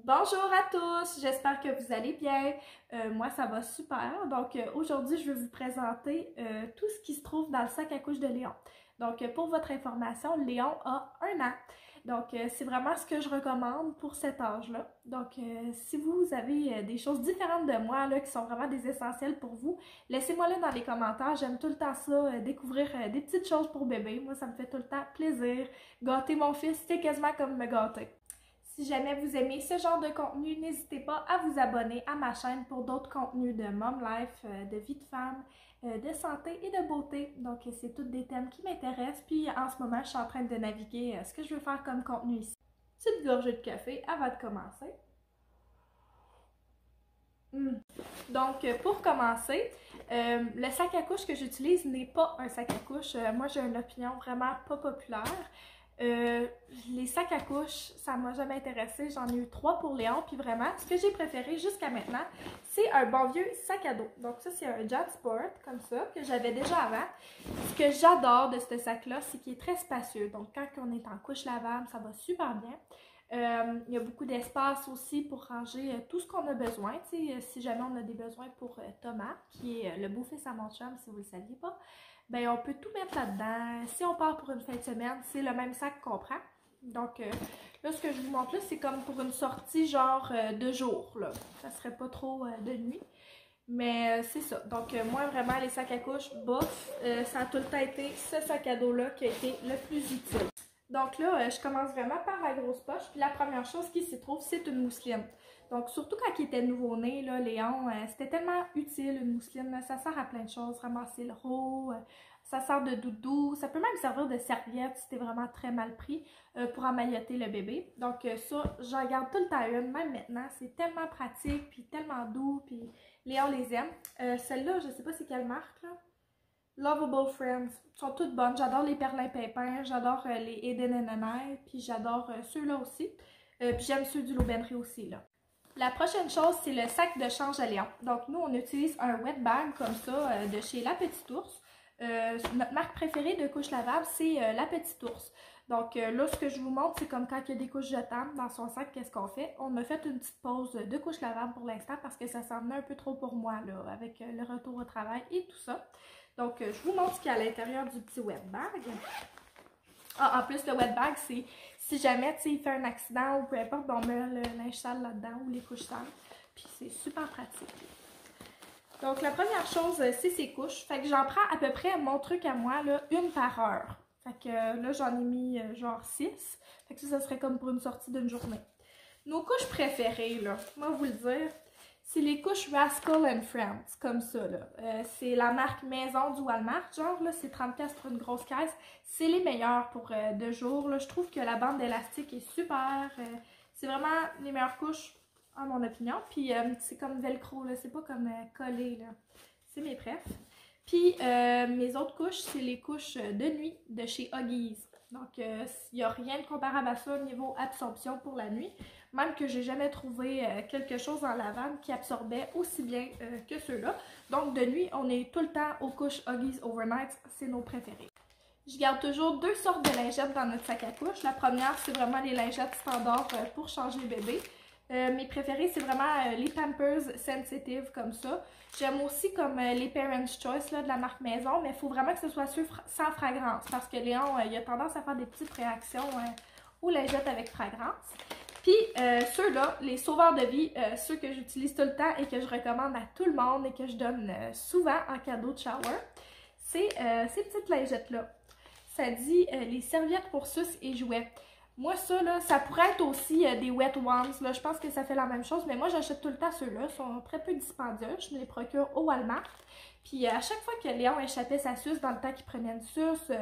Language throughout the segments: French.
Bonjour à tous, j'espère que vous allez bien. Moi, ça va super. Donc, aujourd'hui, je vais vous présenter tout ce qui se trouve dans le sac à couche de Léon. Donc, pour votre information, Léon a 1 an. Donc, c'est vraiment ce que je recommande pour cet âge-là. Donc, si vous avez des choses différentes de moi, là, qui sont vraiment des essentiels pour vous, laissez-moi-le dans les commentaires. J'aime tout le temps ça, découvrir des petites choses pour bébé. Moi, ça me fait tout le temps plaisir. Gâter mon fils, c'est quasiment comme me gâter. Si jamais vous aimez ce genre de contenu, n'hésitez pas à vous abonner à ma chaîne pour d'autres contenus de mom life, de vie de femme, de santé et de beauté. Donc, c'est tous des thèmes qui m'intéressent. Puis, en ce moment, je suis en train de naviguer ce que je veux faire comme contenu ici. Petite gorgée de café avant de commencer. Donc, pour commencer, le sac à couche que j'utilise n'est pas un sac à couche. Moi, j'ai une opinion vraiment pas populaire. Les sacs à couche, ça m'a jamais intéressé. J'en ai eu 3 pour Léon, puis vraiment, ce que j'ai préféré jusqu'à maintenant, c'est un bon vieux sac à dos. Donc ça, c'est un JanSport, comme ça, que j'avais déjà avant. Ce que j'adore de ce sac-là, c'est qu'il est très spacieux. Donc quand on est en couche lavable, ça va super bien. Il y a beaucoup d'espace aussi pour ranger tout ce qu'on a besoin. Si jamais on a des besoins pour Thomas, qui est le beau-fils à mon chum, si vous ne le saviez pas, ben on peut tout mettre là-dedans. Si on part pour une fin de semaine, c'est le même sac qu'on prend. Donc là, ce que je vous montre là, c'est comme pour une sortie genre de jour. Là. Ça serait pas trop de nuit. Mais c'est ça. Donc moi, vraiment, les sacs à couche, bof, ça a tout le temps été ce sac à dos-là qui a été le plus utile. Donc là, je commence vraiment par la grosse poche. Puis la première chose qui s'y trouve, c'est une mousseline. Donc, surtout quand il était nouveau-né, là, Léon, c'était tellement utile, une mousseline. Là, ça sert à plein de choses. Ramasser le roux, ça sert de doudou. Ça peut même servir de serviette si t'es vraiment très mal pris pour emmailloter le bébé. Donc, ça, j'en garde tout le temps une, même maintenant. C'est tellement pratique, puis tellement doux, puis Léon les aime. Celle-là, je sais pas c'est quelle marque, là. Lovable Friends, sont toutes bonnes. J'adore les Perlin Pépin, j'adore les Eden &I, puis j'adore ceux-là aussi. Puis j'aime ceux du L'Aubainerie aussi, là. La prochaine chose, c'est le sac de change à Léon. Donc, nous, on utilise un wet bag comme ça de chez La Petite Ours. Notre marque préférée de couche lavable, c'est La Petite Ours. Donc, là, ce que je vous montre, c'est comme quand il y a des couches jetables dans son sac, qu'est-ce qu'on fait? On a fait une petite pause de couche lavable pour l'instant parce que ça s'en venait un peu trop pour moi, là, avec le retour au travail et tout ça. Donc, je vous montre ce qu'il y a à l'intérieur du petit wet bag. Ah, en plus, le wet bag, c'est si jamais il fait un accident ou peu importe, on met le linge sale là-dedans ou les couches sales. Puis c'est super pratique. Donc, la première chose, c'est ces couches. Fait que j'en prends à peu près mon truc à moi, là, 1 par heure. Fait que là, j'en ai mis genre 6. Fait que ça serait comme pour une sortie d'une journée. Nos couches préférées, là, moi vous le dire, c'est les couches Rascal & Friends, comme ça, là. C'est la marque maison du Walmart, genre, là, c'est 30$ pour une grosse caisse. C'est les meilleurs pour de jour, là. Je trouve que la bande élastique est super. C'est vraiment les meilleures couches, en mon opinion. Puis, c'est comme velcro, là, c'est pas comme collé, là. C'est mes préf. Puis, mes autres couches, c'est les couches de nuit de chez Huggies. Donc, il n'y a rien de comparable à ça au niveau absorption pour la nuit. Même que j'ai jamais trouvé quelque chose en lavable qui absorbait aussi bien que ceux-là. Donc, de nuit, on est tout le temps aux couches Huggies Overnight. C'est nos préférés. Je garde toujours 2 sortes de lingettes dans notre sac à couche. La première, c'est vraiment les lingettes standards pour changer le bébé. Mes préférés, c'est vraiment les Pampers Sensitive comme ça. J'aime aussi comme les Parents' Choice là, de la marque maison, mais il faut vraiment que ce soit sans fragrance parce que Léon, il a tendance à faire des petites réactions aux lingettes avec fragrance. Puis ceux-là, les sauveurs de vie, ceux que j'utilise tout le temps et que je recommande à tout le monde et que je donne souvent en cadeau de shower, c'est ces petites lingettes-là. Ça dit les serviettes pour suce et jouets. Moi, ça, là, ça pourrait être aussi des Wet Ones. Là, je pense que ça fait la même chose, mais moi, j'achète tout le temps ceux-là. Ils sont très peu dispendieux. Je me les procure au Walmart. Puis, à chaque fois que Léon échappait sa suce dans le temps qu'il prenait une suce,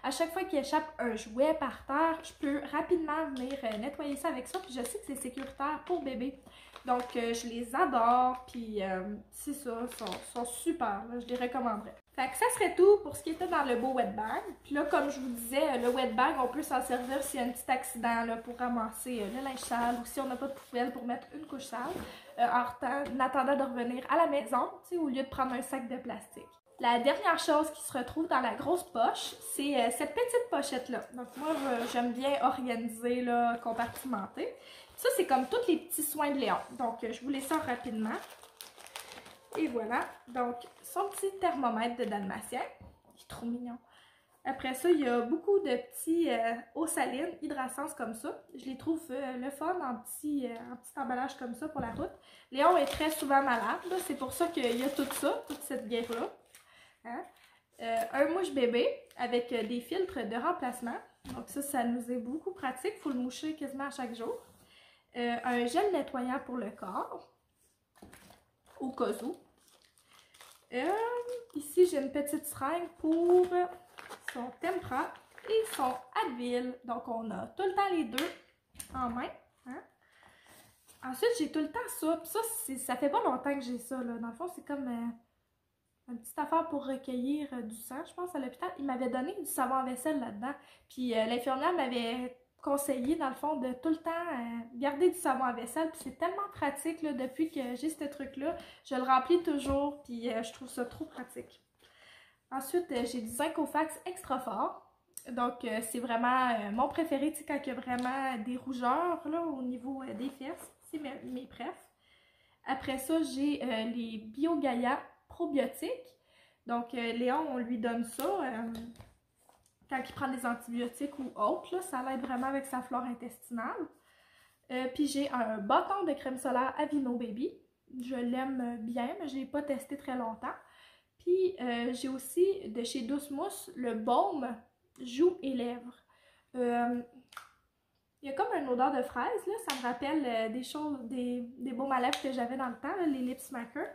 à chaque fois qu'il échappe un jouet par terre, je peux rapidement venir nettoyer ça avec ça. Puis, je sais que c'est sécuritaire pour bébé. Donc, je les adore. Puis, c'est ça, ils sont super. Là, je les recommanderais. Fait que ça serait tout pour ce qui était dans le beau wet bag. Puis là, comme je vous disais, le wet bag, on peut s'en servir s'il y a un petit accident là, pour ramasser le linge sale ou si on n'a pas de poubelle pour mettre une couche sale en attendant de revenir à la maison, au lieu de prendre un sac de plastique. La dernière chose qui se retrouve dans la grosse poche, c'est cette petite pochette-là. Donc moi, j'aime bien organiser, là, compartimenter. Ça, c'est comme tous les petits soins de Léon. Donc, je vous les sors rapidement. Et voilà, donc son petit thermomètre de dalmatien, il est trop mignon. Après ça, il y a beaucoup de petits eaux salines, Hydrasense comme ça. Je les trouve le fun en petit emballage comme ça pour la route. Léon est très souvent malade, c'est pour ça qu'il y a tout ça, toute cette guerre-là. Hein? Un mouche bébé avec des filtres de remplacement. Donc ça nous est beaucoup pratique, il faut le moucher quasiment à chaque jour. Un gel nettoyant pour le corps. Au cas où. Ici, j'ai une petite seringue pour son Tempra et son Advil. Donc, on a tout le temps les deux en main. Hein? Ensuite, j'ai tout le temps ça. Puis ça fait pas longtemps que j'ai ça. Là. Dans le fond, c'est comme une petite affaire pour recueillir du sang, je pense, à l'hôpital. Il m'avait donné du savon à vaisselle là-dedans. Puis, l'infirmière m'avait conseillé, dans le fond, de tout le temps garder du savon à vaisselle. Puis c'est tellement pratique, là, depuis que j'ai ce truc-là. Je le remplis toujours, puis je trouve ça trop pratique. Ensuite, j'ai du Zincofax extra fort. Donc, c'est vraiment mon préféré, tu sais, quand il y a vraiment des rougeurs, là, au niveau des fesses. C'est mes préfs. Après ça, j'ai les BioGaia probiotiques. Donc, Léon, on lui donne ça quand il prend des antibiotiques ou autres, là, ça l'aide vraiment avec sa flore intestinale. Puis j'ai un bâton de crème solaire Aveeno Baby. Je l'aime bien, mais je ne l'ai pas testé très longtemps. Puis j'ai aussi de chez Douce Mousse le baume joues et lèvres. Il y a comme une odeur de fraise, là, ça me rappelle des baumes à lèvres que j'avais dans le temps, là, les Lip Smacker.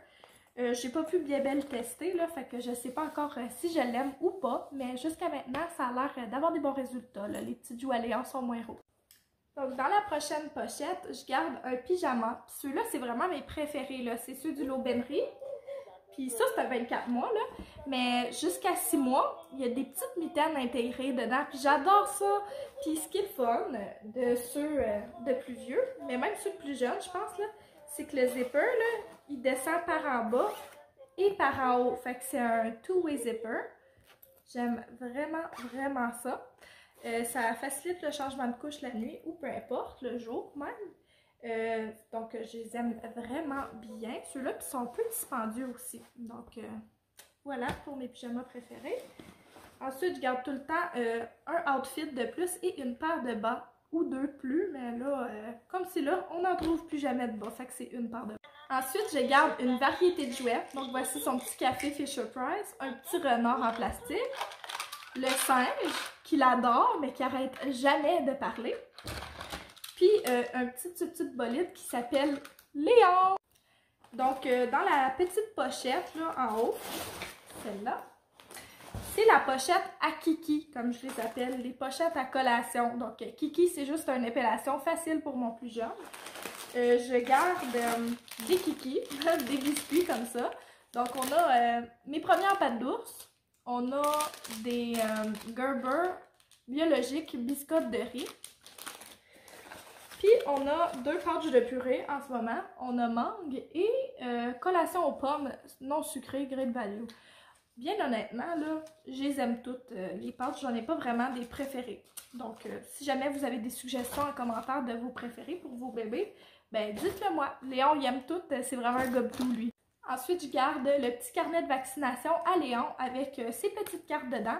J'ai pas pu bien le tester, là, fait que je sais pas encore si je l'aime ou pas, mais jusqu'à maintenant, ça a l'air d'avoir des bons résultats, là. Les petites joues à Léon sont moins rouges. Donc, dans la prochaine pochette, je garde un pyjama. Puis ceux-là, c'est vraiment mes préférés, là. C'est ceux du L'Aubainerie. Puis ça, c'est un 24 mois, là. Mais jusqu'à 6 mois, il y a des petites mitaines intégrées dedans. Puis j'adore ça. Puis ce qui est le fun de ceux de plus vieux, mais même ceux de plus jeunes, je pense, là, c'est que le zipper, là, il descend par en bas et par en haut. Fait que c'est un two-way zipper. J'aime vraiment, vraiment ça. Ça facilite le changement de couche la nuit ou peu importe, le jour même. Donc, je les aime vraiment bien. Ceux-là qui sont un peu dispendieux aussi. Donc, voilà pour mes pyjamas préférés. Ensuite, je garde tout le temps un outfit de plus et une paire de bas ou deux plus. Mais là, comme c'est là, on n'en trouve plus jamais de bas. Fait que c'est une paire de bas. Ensuite, je garde une variété de jouets. Donc, voici son petit café Fisher-Price. Un petit renard en plastique. Le singe, qu'il adore, mais qui arrête jamais de parler. Puis, un petit bolide qui s'appelle Léon. Donc, dans la petite pochette, là, en haut, celle-là, c'est la pochette à Kiki, comme je les appelle, les pochettes à collation. Donc, Kiki, c'est juste une épellation facile pour mon plus jeune. Je garde des Kiki, des biscuits comme ça. Donc, on a mes premières pâtes d'ours. On a des Gerber biologiques biscottes de riz. Puis, on a 2 pouches de purée en ce moment. On a mangue et collation aux pommes non sucrées, Great Value. Bien honnêtement, là, je les aime toutes. Les pâtes, j'en ai pas vraiment des préférés. Donc, si jamais vous avez des suggestions en commentaire de vos préférés pour vos bébés, ben dites-le moi. Léon, il aime toutes. C'est vraiment un gobe-tout, lui. Ensuite, je garde le petit carnet de vaccination à Léon avec ses petites cartes dedans.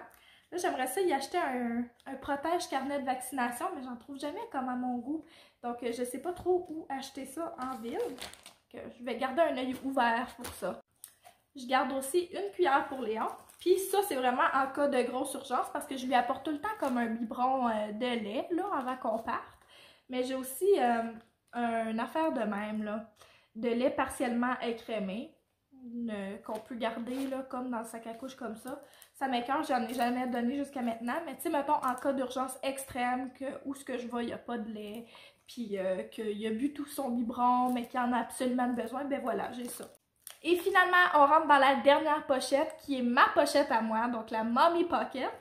Là, j'aimerais ça y acheter un protège carnet de vaccination, mais j'en trouve jamais comme à mon goût. Donc, je sais pas trop où acheter ça en ville. Donc, je vais garder un œil ouvert pour ça. Je garde aussi une cuillère pour Léon. Puis ça, c'est vraiment en cas de grosse urgence parce que je lui apporte tout le temps comme un biberon de lait, là, avant qu'on parte. Mais j'ai aussi une affaire de même, là, de lait partiellement écrémé, qu'on peut garder, là, comme dans le sac à couche comme ça. Ça m'écoeure, j'en ai jamais donné jusqu'à maintenant. Mais tu sais, mettons, en cas d'urgence extrême, où ce que je vais, il n'y a pas de lait, puis qu'il a bu tout son biberon, mais qu'il en a absolument besoin, ben voilà, j'ai ça. Et finalement, on rentre dans la dernière pochette qui est ma pochette à moi, donc la Mommy Pocket.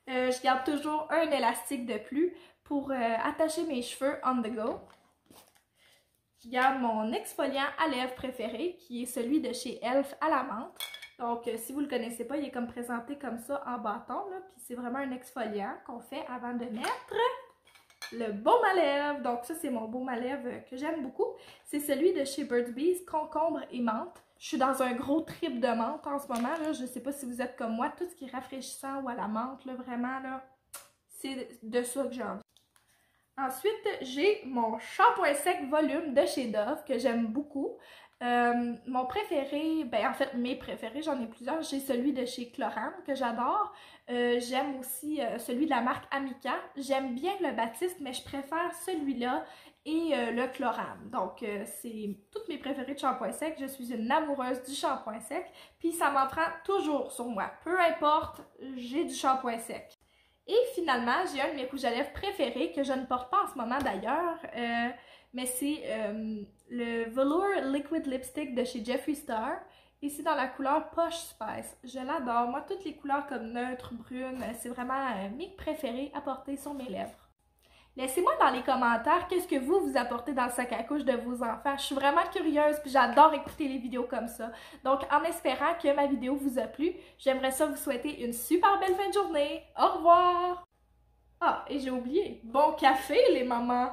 Je garde toujours un élastique de plus pour attacher mes cheveux on the go. Je garde mon exfoliant à lèvres préféré qui est celui de chez Elf à la menthe. Donc, si vous ne le connaissez pas, il est comme présenté comme ça en bâton, là. Puis c'est vraiment un exfoliant qu'on fait avant de mettre le baume à lèvres. Donc ça, c'est mon baume à lèvres que j'aime beaucoup. C'est celui de chez Burt's Bees, concombre et menthe. Je suis dans un gros trip de menthe en ce moment, là. Je ne sais pas si vous êtes comme moi, tout ce qui est rafraîchissant ou à la menthe, là, vraiment, là, c'est de ça que j'ai envie. Ensuite, j'ai mon shampoing sec volume de chez Dove que j'aime beaucoup. Mon préféré, ben en fait mes préférés, j'en ai plusieurs. J'ai celui de chez Chlorane que j'adore. J'aime aussi celui de la marque Amica. J'aime bien le Baptiste, mais je préfère celui-là et le Chlorane. Donc c'est tous mes préférés de shampoing sec. Je suis une amoureuse du shampoing sec. Puis ça m'en prend toujours sur moi. Peu importe, j'ai du shampoing sec. Et finalement, j'ai un de mes rouges à lèvres préférés que je ne porte pas en ce moment d'ailleurs. Mais c'est le Velour Liquid Lipstick de chez Jeffree Star. Et c'est dans la couleur Posh Spice. Je l'adore. Moi, toutes les couleurs comme neutre, brune, c'est vraiment mes préférés à porter sur mes lèvres. Laissez-moi dans les commentaires qu'est-ce que vous apportez dans le sac à couche de vos enfants. Je suis vraiment curieuse puis j'adore écouter les vidéos comme ça. Donc, en espérant que ma vidéo vous a plu, j'aimerais ça vous souhaiter une super belle fin de journée. Au revoir! Ah, et j'ai oublié, bon café les mamans!